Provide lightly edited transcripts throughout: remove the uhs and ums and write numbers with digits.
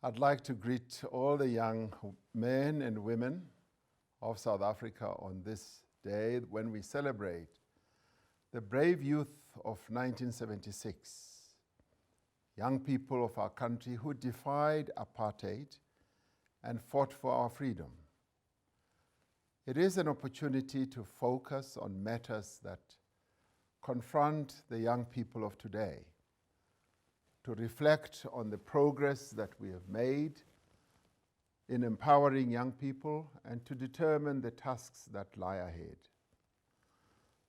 I'd like to greet all the young men and women of South Africa on this day when we celebrate the brave youth of 1976, young people of our country who defied apartheid and fought for our freedom. It is an opportunity to focus on matters that confront the young people of today, to reflect on the progress that we have made in empowering young people and to determine the tasks that lie ahead.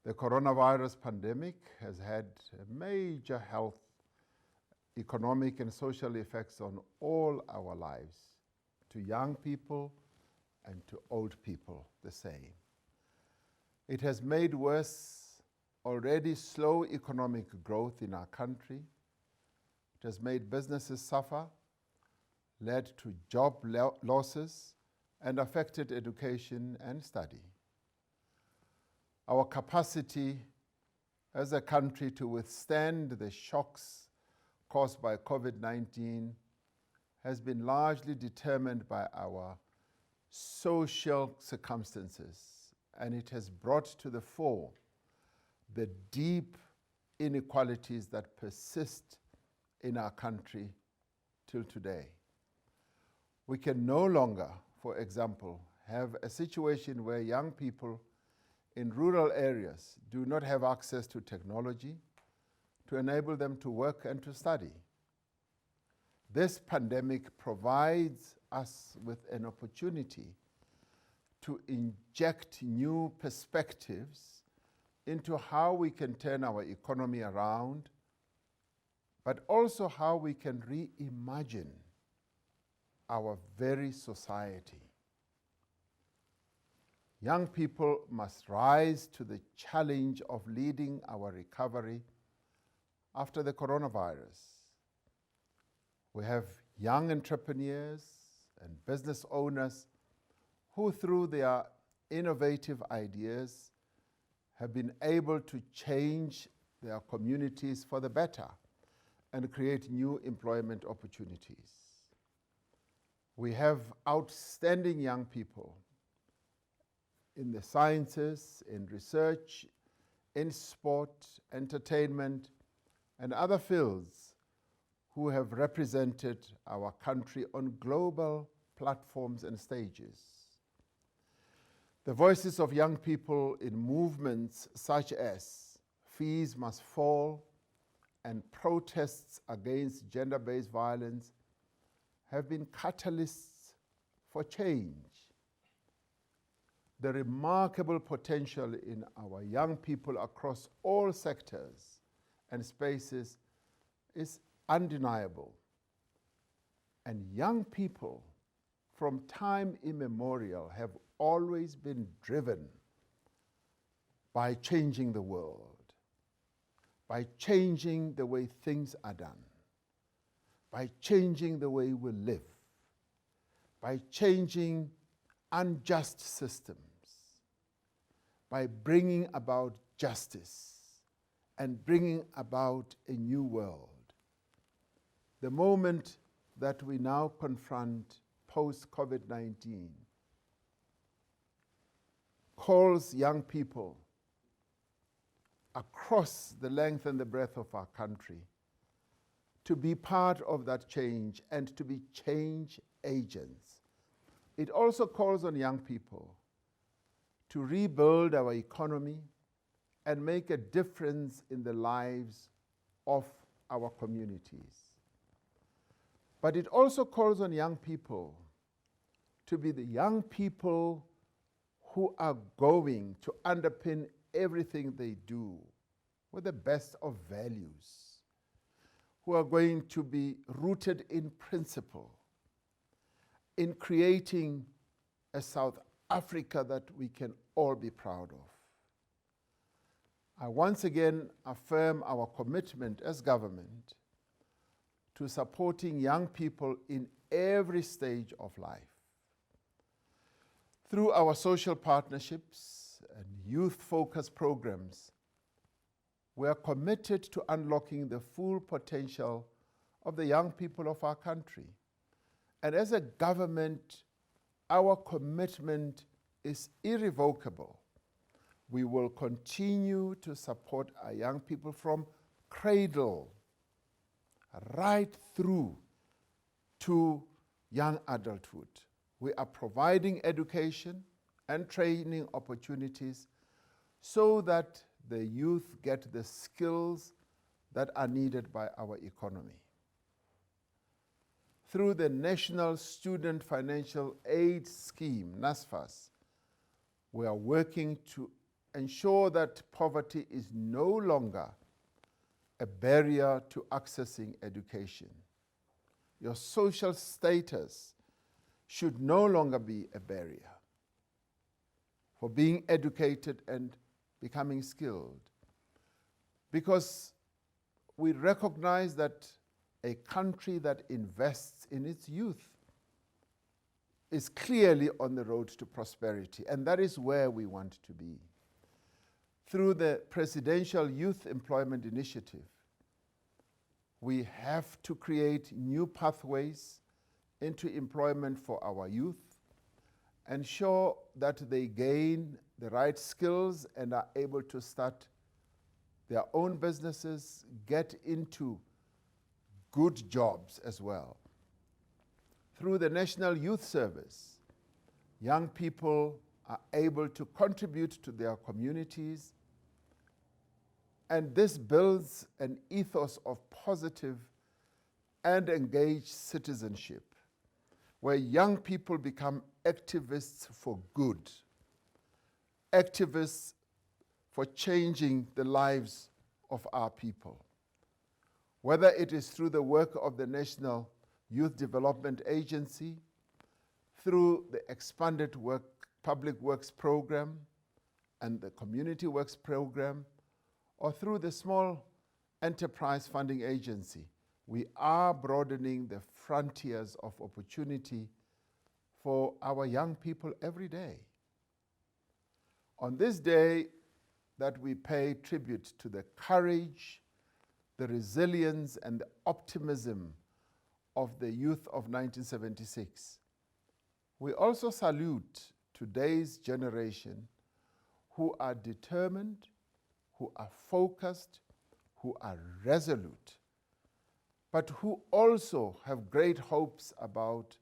The coronavirus pandemic has had major health, economic and social effects on all our lives, to young people and to old people the same. It has made worse already slow economic growth in our country. It has made businesses suffer, led to job losses, and affected education and study. Our capacity as a country to withstand the shocks caused by COVID-19 has been largely determined by our social circumstances, and it has brought to the fore the deep inequalities that persist in our country till today. We can no longer, for example, have a situation where young people in rural areas do not have access to technology to enable them to work and to study. This pandemic provides us with an opportunity to inject new perspectives into how we can turn our economy around, but also how we can reimagine our very society. Young people must rise to the challenge of leading our recovery after the coronavirus. We have young entrepreneurs and business owners who, through their innovative ideas, have been able to change their communities for the better and create new employment opportunities. We have outstanding young people in the sciences, in research, in sport, entertainment, and other fields who have represented our country on global platforms and stages. The voices of young people in movements such as Fees Must Fall and protests against gender-based violence have been catalysts for change. The remarkable potential in our young people across all sectors and spaces is undeniable. And young people from time immemorial have always been driven by changing the world, by changing the way things are done, by changing the way we live, by changing unjust systems, by bringing about justice and bringing about a new world. The moment that we now confront post-COVID-19 calls young people across the length and the breadth of our country to be part of that change and to be change agents. It also calls on young people to rebuild our economy and make a difference in the lives of our communities. But it also calls on young people to be the young people who are going to underpin everything they do with the best of values, who are going to be rooted in principle, in creating a South Africa that we can all be proud of. I once again affirm our commitment as government to supporting young people in every stage of life. Through our social partnerships and youth-focused programs, we are committed to unlocking the full potential of the young people of our country And as a government, our commitment is irrevocable. We will continue to support our young people from cradle right through to young adulthood. We are providing education and training opportunities so that the youth get the skills that are needed by our economy. Through the National Student Financial Aid Scheme, NSFAS, we are working to ensure that poverty is no longer a barrier to accessing education. Your social status should no longer be a barrier for being educated and becoming skilled, because we recognize that a country that invests in its youth is clearly on the road to prosperity, and that is where we want to be. Through the Presidential Youth Employment Initiative, we have to create new pathways into employment for our youth, ensure that they gain the right skills and are able to start their own businesses, get into good jobs as well. Through the National Youth Service, young people are able to contribute to their communities, and this builds an ethos of positive and engaged citizenship, where young people become activists for good, activists for changing the lives of our people. Whether it is through the work of the National Youth Development Agency, through the expanded public works program and the community works program, or through the Small Enterprise Funding Agency, we are broadening the frontiers of opportunity for our young people every day. On this day that we pay tribute to the courage, the resilience, and the optimism of the youth of 1976, we also salute today's generation who are determined, who are focused, who are resolute, but who also have great hopes about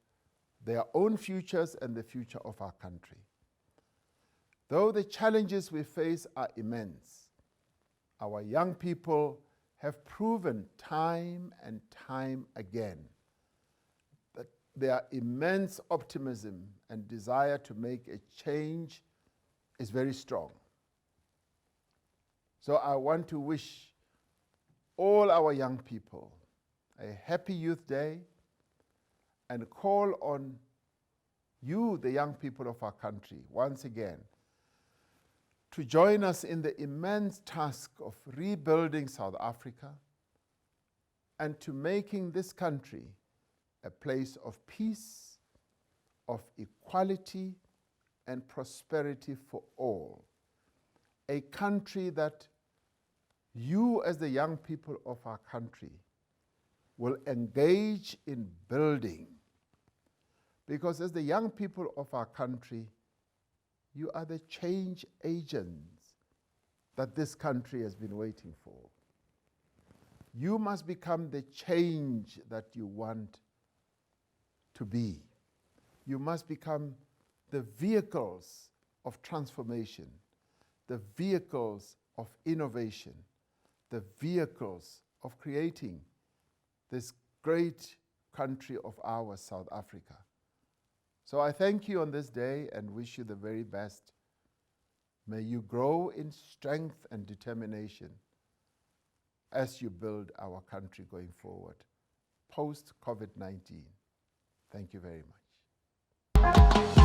their own futures and the future of our country. Though the challenges we face are immense, our young people have proven time and time again that their immense optimism and desire to make a change is very strong. So I want to wish all our young people a happy Youth Day and call on you, the young people of our country, once again, to join us in the immense task of rebuilding South Africa and to making this country a place of peace, of equality, and prosperity for all. A country that you, as the young people of our country, will engage in building. Because as the young people of our country, you are the change agents that this country has been waiting for. You must become the change that you want to be. You must become the vehicles of transformation, the vehicles of innovation, the vehicles of creating this great country of ours, South Africa. So I thank you on this day and wish you the very best. May you grow in strength and determination as you build our country going forward, post-COVID-19. Thank you very much.